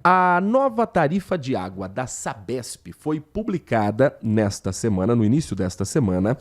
A nova tarifa de água da Sabesp foi publicada nesta semana, no início desta semana,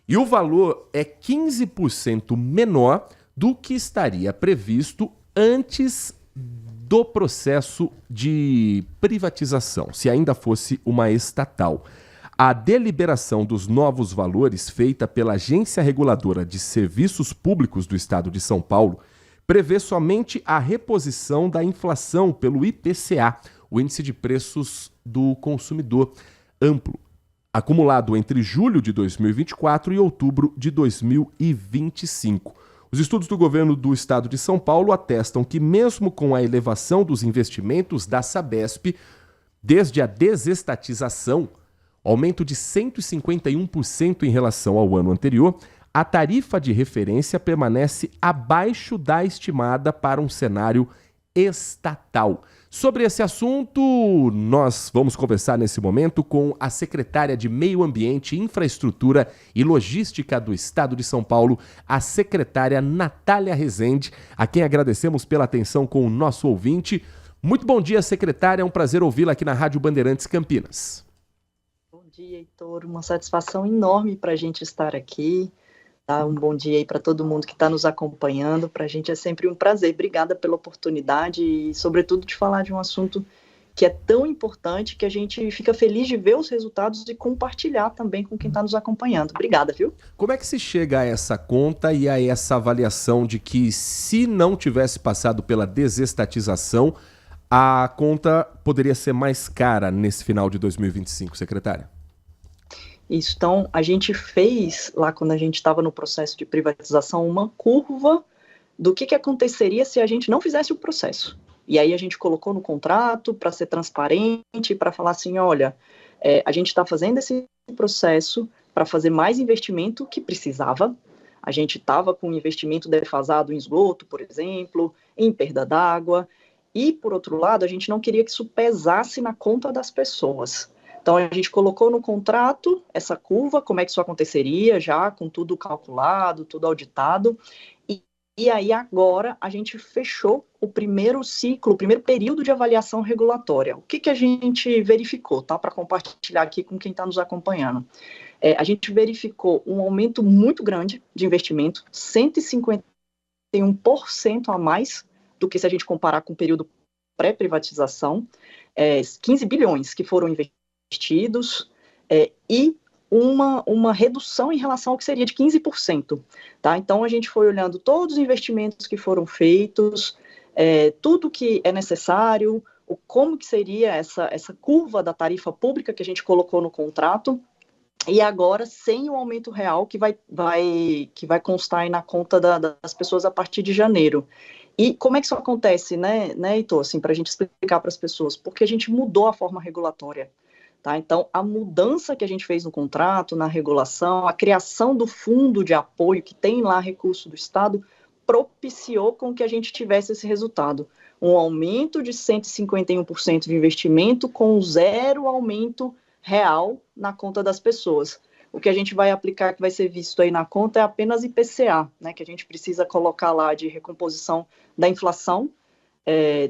e o valor é 15% menor do que estaria previsto antes do processo de privatização, se ainda fosse uma estatal. A deliberação dos novos valores, feita pela Agência Reguladora de Serviços Públicos do Estado de São Paulo, prevê somente a reposição da inflação pelo IPCA, o Índice de Preços do Consumidor Amplo, acumulado entre julho de 2024 e outubro de 2025. Os estudos do governo do Estado de São Paulo atestam que, mesmo com a elevação dos investimentos da Sabesp, desde a desestatização, aumento de 151% em relação ao ano anterior, a tarifa de referência permanece abaixo da estimada para um cenário estatal. Sobre esse assunto, nós vamos conversar nesse momento com a secretária de Meio Ambiente, Infraestrutura e Logística do Estado de São Paulo, a secretária Natália Rezende, a quem agradecemos pela atenção com o nosso ouvinte. Muito bom dia, secretária, é um prazer ouvi-la aqui na Rádio Bandeirantes Campinas. Bom dia, Heitor, uma satisfação enorme para a gente estar aqui. Um bom dia aí para todo mundo que está nos acompanhando. Para a gente é sempre um prazer. Obrigada pela oportunidade e, sobretudo, de falar de um assunto que é tão importante que a gente fica feliz de ver os resultados e compartilhar também com quem está nos acompanhando. Obrigada, viu? Como é que se chega a essa conta e a essa avaliação de que, se não tivesse passado pela desestatização, a conta poderia ser mais cara nesse final de 2025, secretária? Isso, então, a gente fez, lá quando a gente estava no processo de privatização, uma curva do que aconteceria se a gente não fizesse o processo. E aí a gente colocou no contrato para ser transparente, para falar assim, olha, a gente está fazendo esse processo para fazer mais investimento que precisava. A gente estava com investimento defasado em esgoto, por exemplo, em perda d'água, e, por outro lado, a gente não queria que isso pesasse na conta das pessoas. Então, a gente colocou no contrato essa curva, como é que isso aconteceria, já com tudo calculado, tudo auditado, e aí agora a gente fechou o primeiro ciclo, o primeiro período de avaliação regulatória. O que a gente verificou, tá? Para compartilhar aqui com quem está nos acompanhando. A gente verificou um aumento muito grande de investimento, 151% a mais do que se a gente comparar com o período pré-privatização, 15 bilhões que foram investidos, e uma redução em relação ao que seria de 15%. Tá? Então, a gente foi olhando todos os investimentos que foram feitos, tudo que é necessário, como que seria essa curva da tarifa pública que a gente colocou no contrato, e agora sem o aumento real que vai constar aí na conta das pessoas a partir de janeiro. E como é que isso acontece, né Heitor, assim, para a gente explicar para as pessoas? Porque a gente mudou a forma regulatória. Tá? Então, a mudança que a gente fez no contrato, na regulação, a criação do fundo de apoio, que tem lá recurso do Estado, propiciou com que a gente tivesse esse resultado. Um aumento de 151% de investimento com zero aumento real na conta das pessoas. O que a gente vai aplicar, que vai ser visto aí na conta, é apenas IPCA, né, que a gente precisa colocar lá de recomposição da inflação,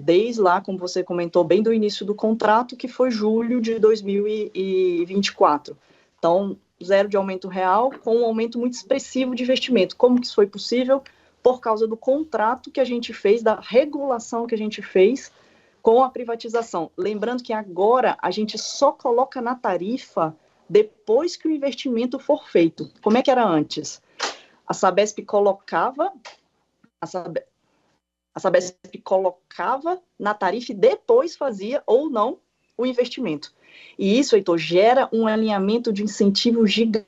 desde lá, como você comentou, bem do início do contrato, que foi julho de 2024. Então, zero de aumento real, com um aumento muito expressivo de investimento. Como que isso foi possível? Por causa do contrato que a gente fez, da regulação que a gente fez com a privatização. Lembrando que agora a gente só coloca na tarifa depois que o investimento for feito. Como é que era antes? A Sabesp colocava na tarifa e depois fazia ou não o investimento. E isso, Heitor, gera um alinhamento de incentivo gigantesco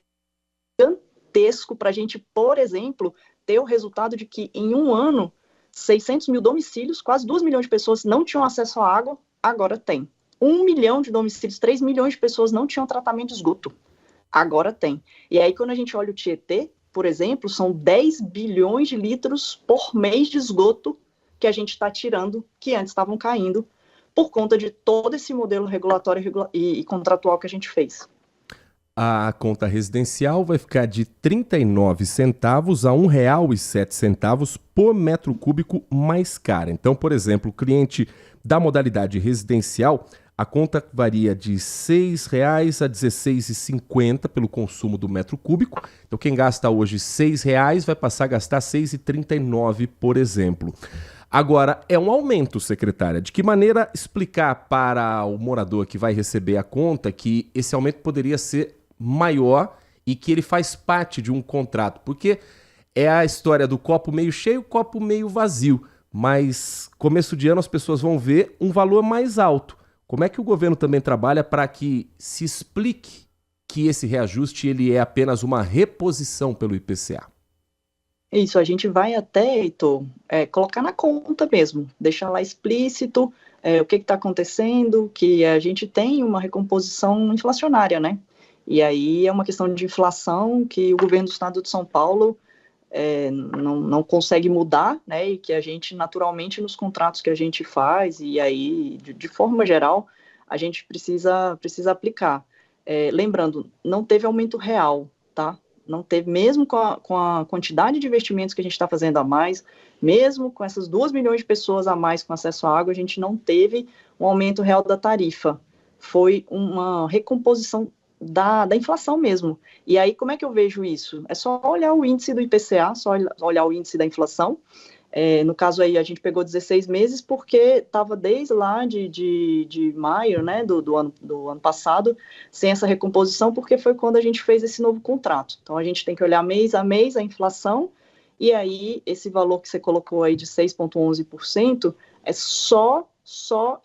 para a gente, por exemplo, ter o resultado de que em um ano, 600 mil domicílios, quase 2 milhões de pessoas não tinham acesso à água, agora tem. 1 milhão de domicílios, 3 milhões de pessoas não tinham tratamento de esgoto, agora tem. E aí, quando a gente olha o Tietê, por exemplo, são 10 bilhões de litros por mês de esgoto que a gente está tirando, que antes estavam caindo, por conta de todo esse modelo regulatório e contratual que a gente fez. a conta residencial vai ficar de 39 centavos a R$ 1,07 por metro cúbico mais cara. Então, por exemplo, o cliente da modalidade residencial, a conta varia de R$ 6,00 a R$ 16,50 pelo consumo do metro cúbico. Então, quem gasta hoje R$ 6,00 vai passar a gastar R$ 6,39, por exemplo. Agora, é um aumento, secretária. De que maneira explicar para o morador que vai receber a conta que esse aumento poderia ser maior e que ele faz parte de um contrato? Porque é a história do copo meio cheio, copo meio vazio. Mas começo de ano as pessoas vão ver um valor mais alto. Como é que o governo também trabalha para que se explique que esse reajuste ele é apenas uma reposição pelo IPCA? Isso, a gente vai até, Heitor, colocar na conta mesmo, deixar lá explícito o que está acontecendo, que a gente tem uma recomposição inflacionária, né? E aí é uma questão de inflação que o governo do estado de São Paulo não consegue mudar, né? E que a gente, naturalmente, nos contratos que a gente faz, e aí, de forma geral, a gente precisa aplicar. Lembrando, não teve aumento real, tá? Não teve, mesmo com a quantidade de investimentos que a gente está fazendo a mais, mesmo com essas 2 milhões de pessoas a mais com acesso à água, a gente não teve um aumento real da tarifa. Foi uma recomposição da inflação mesmo. E aí, como é que eu vejo isso? É só olhar o índice do IPCA, só olhar o índice da inflação. No caso aí, a gente pegou 16 meses porque estava desde lá de maio, né, do ano passado, sem essa recomposição, porque foi quando a gente fez esse novo contrato. Então, a gente tem que olhar mês a mês a inflação, e aí esse valor que você colocou aí de 6,11% é só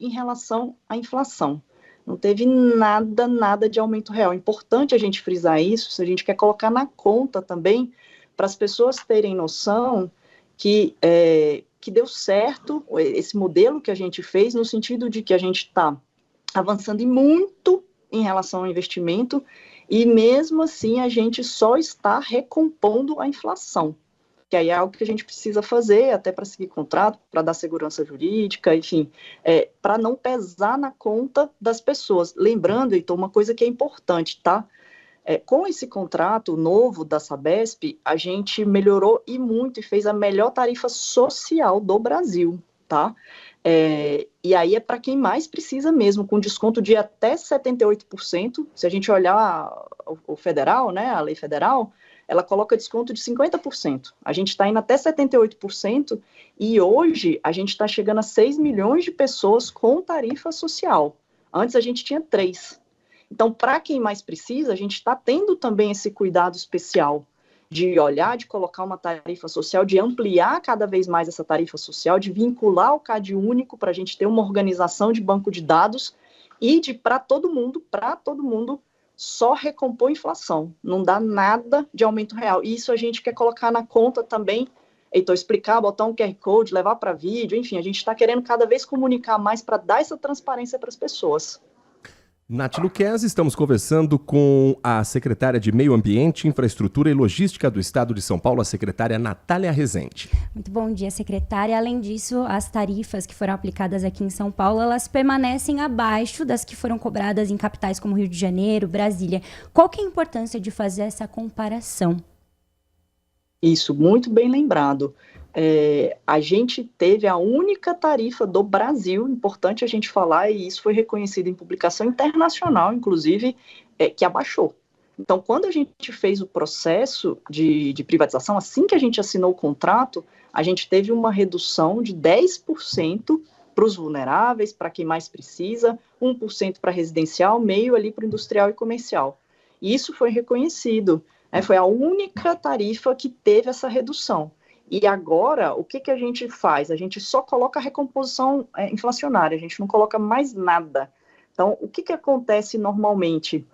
em relação à inflação. Não teve nada de aumento real. É importante a gente frisar isso, se a gente quer colocar na conta também, para as pessoas terem noção que deu certo esse modelo que a gente fez, no sentido de que a gente está avançando muito em relação ao investimento, e mesmo assim a gente só está recompondo a inflação, que aí é algo que a gente precisa fazer, até para seguir contrato, para dar segurança jurídica, enfim, para não pesar na conta das pessoas. Lembrando, então, uma coisa que é importante, tá? Com esse contrato novo da Sabesp, a gente melhorou e muito, e fez a melhor tarifa social do Brasil, tá? E aí é para quem mais precisa mesmo, com desconto de até 78%. Se a gente olhar o federal, né, a lei federal, ela coloca desconto de 50%. A gente está indo até 78%, e hoje a gente está chegando a 6 milhões de pessoas com tarifa social. Antes a gente tinha 3. Então, para quem mais precisa, a gente está tendo também esse cuidado especial de olhar, de colocar uma tarifa social, de ampliar cada vez mais essa tarifa social, de vincular o CAD único para a gente ter uma organização de banco de dados e de, para todo mundo, só recompor a inflação. Não dá nada de aumento real. E isso a gente quer colocar na conta também, então explicar, botar um QR Code, levar para vídeo, enfim, a gente está querendo cada vez comunicar mais para dar essa transparência para as pessoas. Nath Luquezzi, estamos conversando com a secretária de Meio Ambiente, Infraestrutura e Logística do Estado de São Paulo, a secretária Natália Rezende. Muito bom dia, secretária. Além disso, as tarifas que foram aplicadas aqui em São Paulo, elas permanecem abaixo das que foram cobradas em capitais como Rio de Janeiro, Brasília. Qual que é a importância de fazer essa comparação? Isso, muito bem lembrado. A gente teve a única tarifa do Brasil, importante a gente falar, e isso foi reconhecido em publicação internacional, inclusive, que abaixou. Então, quando a gente fez o processo de privatização, assim que a gente assinou o contrato, a gente teve uma redução de 10% para os vulneráveis, para quem mais precisa, 1% para residencial, meio ali para o industrial e comercial. E isso foi reconhecido, foi a única tarifa que teve essa redução. E agora, o que a gente faz? A gente só coloca a recomposição inflacionária, a gente não coloca mais nada. Então, o que acontece normalmente?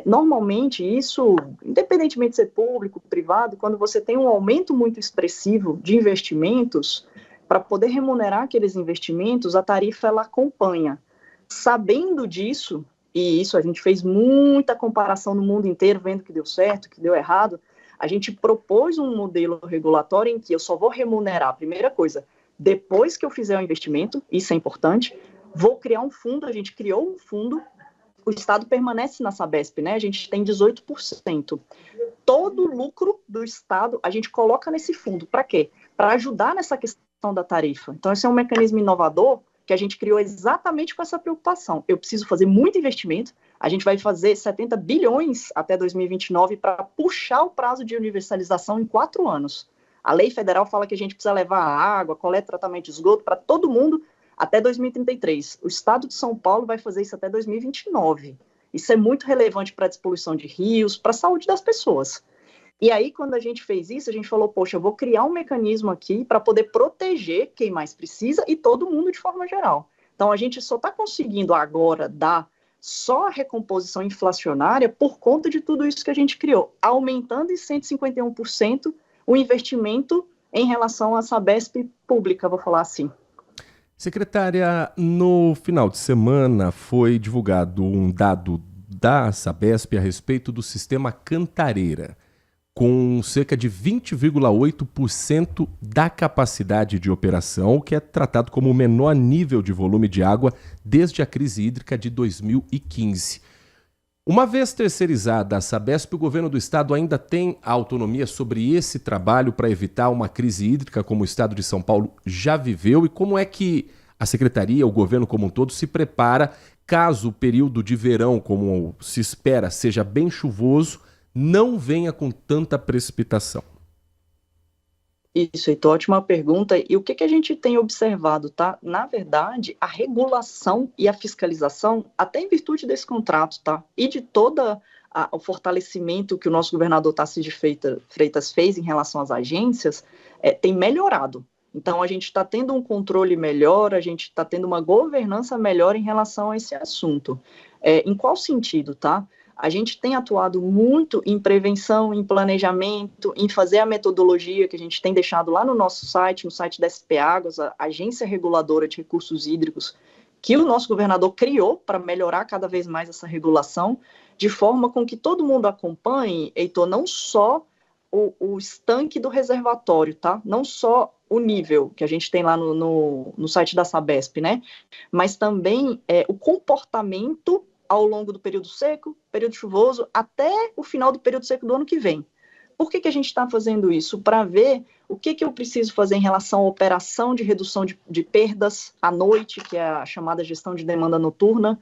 Normalmente, isso, independentemente de ser público, privado, quando você tem um aumento muito expressivo de investimentos, para poder remunerar aqueles investimentos, a tarifa ela acompanha. Sabendo disso, e isso a gente fez muita comparação no mundo inteiro, vendo que deu certo, que deu errado, a gente propôs um modelo regulatório em que eu só vou remunerar, primeira coisa, depois que eu fizer o investimento, isso é importante, vou criar um fundo, a gente criou um fundo o Estado permanece na Sabesp, né? A gente tem 18%. Todo o lucro do Estado a gente coloca nesse fundo. Para quê? Para ajudar nessa questão da tarifa. Então, esse é um mecanismo inovador que a gente criou exatamente com essa preocupação. Eu preciso fazer muito investimento, a gente vai fazer 70 bilhões até 2029 para puxar o prazo de universalização em 4 anos. A lei federal fala que a gente precisa levar água, coleta, tratamento de esgoto para todo mundo até 2033. O Estado de São Paulo vai fazer isso até 2029. Isso é muito relevante para a despoluição de rios, para a saúde das pessoas. E aí, quando a gente fez isso, a gente falou, poxa, eu vou criar um mecanismo aqui para poder proteger quem mais precisa e todo mundo de forma geral. Então, a gente só está conseguindo agora dar só a recomposição inflacionária por conta de tudo isso que a gente criou, aumentando em 151% o investimento em relação à Sabesp pública, vou falar assim. Secretária, no final de semana foi divulgado um dado da Sabesp a respeito do sistema Cantareira, com cerca de 20,8% da capacidade de operação, o que é tratado como o menor nível de volume de água desde a crise hídrica de 2015. Uma vez terceirizada a Sabesp, o governo do estado ainda tem a autonomia sobre esse trabalho para evitar uma crise hídrica como o estado de São Paulo já viveu, e como é que a secretaria, o governo como um todo, se prepara caso o período de verão, como se espera, seja bem chuvoso, não venha com tanta precipitação? Isso, Heitor, ótima pergunta. E o que a gente tem observado, tá? Na verdade, a regulação e a fiscalização, até em virtude desse contrato, tá? E de todo o fortalecimento que o nosso governador Tarcísio de Freitas fez em relação às agências, tem melhorado. Então, a gente está tendo um controle melhor, a gente está tendo uma governança melhor em relação a esse assunto. Em qual sentido, tá? A gente tem atuado muito em prevenção, em planejamento, em fazer a metodologia que a gente tem deixado lá no nosso site, no site da SP Águas, a Agência Reguladora de Recursos Hídricos, que o nosso governador criou para melhorar cada vez mais essa regulação, de forma com que todo mundo acompanhe, Heitor, não só o estanque do reservatório, tá? Não só o nível que a gente tem lá no site da Sabesp, né? Mas também o comportamento ao longo do período seco, período chuvoso, até o final do período seco do ano que vem. Por que a gente está fazendo isso? Para ver o que eu preciso fazer em relação à operação de redução de perdas à noite, que é a chamada gestão de demanda noturna,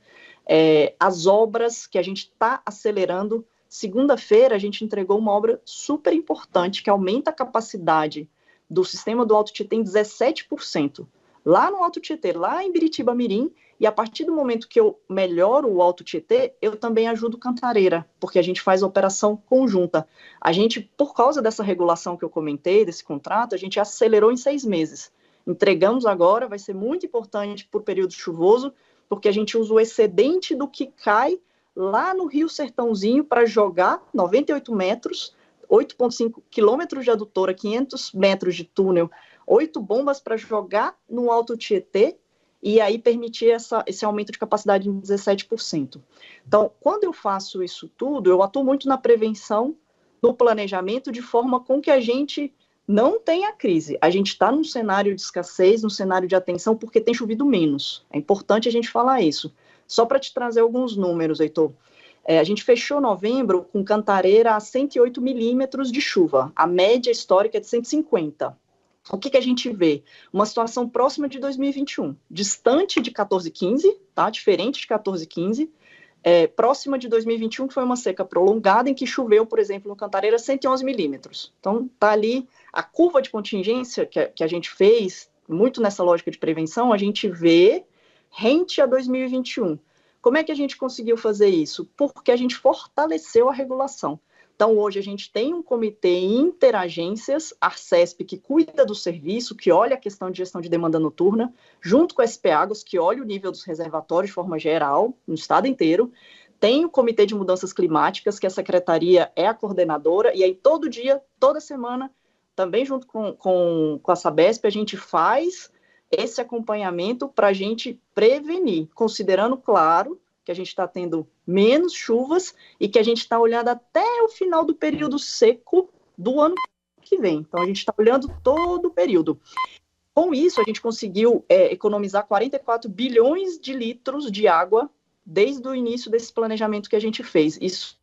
as obras que a gente está acelerando. Segunda-feira, a gente entregou uma obra super importante, que aumenta a capacidade do sistema do Alto Tietê em 17%. Lá no Alto Tietê, lá em Biritiba-Mirim, e a partir do momento que eu melhoro o Alto Tietê, eu também ajudo Cantareira, porque a gente faz operação conjunta. A gente, por causa dessa regulação que eu comentei, desse contrato, a gente acelerou em 6 meses. Entregamos agora, vai ser muito importante para o período chuvoso, porque a gente usa o excedente do que cai lá no Rio Sertãozinho para jogar 98 metros, 8,5 quilômetros de adutora, 500 metros de túnel, 8 bombas para jogar no Alto Tietê, e aí permitir esse aumento de capacidade em 17%. Então, quando eu faço isso tudo, eu atuo muito na prevenção, no planejamento, de forma com que a gente não tenha crise. A gente está num cenário de escassez, num cenário de atenção, porque tem chovido menos. É importante a gente falar isso. Só para te trazer alguns números, Heitor. A gente fechou novembro com Cantareira a 108 milímetros de chuva. A média histórica é de 150. O que a gente vê? Uma situação próxima de 2021, distante de 14/15, tá? Diferente de 14/15, próxima de 2021, que foi uma seca prolongada, em que choveu, por exemplo, no Cantareira, 111 milímetros. Então, tá ali a curva de contingência que a gente fez, muito nessa lógica de prevenção, a gente vê rente a 2021. Como é que a gente conseguiu fazer isso? Porque a gente fortaleceu a regulação. Então, hoje a gente tem um comitê interagências, Arcesp, que cuida do serviço, que olha a questão de gestão de demanda noturna, junto com a SP Águas, que olha o nível dos reservatórios de forma geral, no estado inteiro. Tem o Comitê de Mudanças Climáticas, que a secretaria é a coordenadora, e aí todo dia, toda semana, também junto com a Sabesp, a gente faz esse acompanhamento para a gente prevenir, considerando, claro, que a gente está tendo menos chuvas e que a gente está olhando até o final do período seco do ano que vem. Então, a gente está olhando todo o período. Com isso, a gente conseguiu economizar 44 bilhões de litros de água desde o início desse planejamento que a gente fez. Isso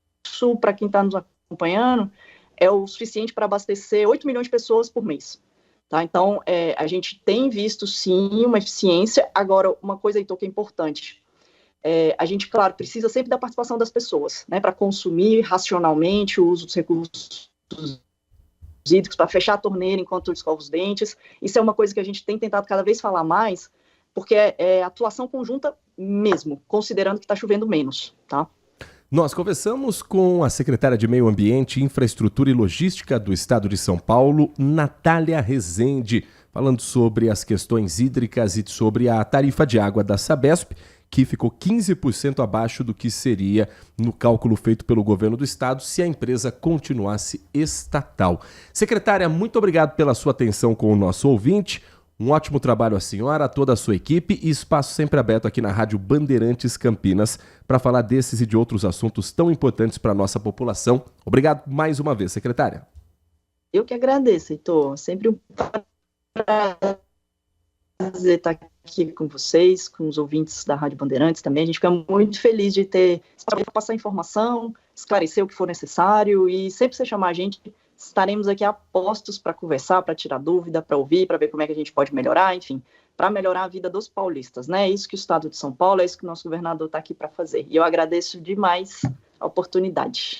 para quem está nos acompanhando, é o suficiente para abastecer 8 milhões de pessoas por mês. Tá? Então, a gente tem visto, sim, uma eficiência. Agora, uma coisa, Heitor, que é importante, a gente, claro, precisa sempre da participação das pessoas, né, para consumir racionalmente o uso dos recursos hídricos, para fechar a torneira enquanto escova os dentes. Isso é uma coisa que a gente tem tentado cada vez falar mais, porque é atuação conjunta mesmo, considerando que está chovendo menos, tá? Nós conversamos com a secretária de Meio Ambiente, Infraestrutura e Logística do Estado de São Paulo, Natália Rezende, falando sobre as questões hídricas e sobre a tarifa de água da Sabesp, que ficou 15% abaixo do que seria no cálculo feito pelo governo do estado se a empresa continuasse estatal. Secretária, muito obrigado pela sua atenção com o nosso ouvinte. Um ótimo trabalho à senhora, a toda a sua equipe e espaço sempre aberto aqui na Rádio Bandeirantes Campinas para falar desses e de outros assuntos tão importantes para a nossa população. Obrigado mais uma vez, secretária. Eu que agradeço, Heitor. Sempre um prazer estar aqui com vocês, com os ouvintes da Rádio Bandeirantes também. A gente fica muito feliz de ter para passar informação, esclarecer o que for necessário e sempre que você chamar a gente, estaremos aqui a postos para conversar, para tirar dúvida, para ouvir, para ver como é que a gente pode melhorar, enfim, para melhorar a vida dos paulistas, né? É isso que o Estado de São Paulo, é isso que o nosso governador está aqui para fazer. E eu agradeço demais a oportunidade.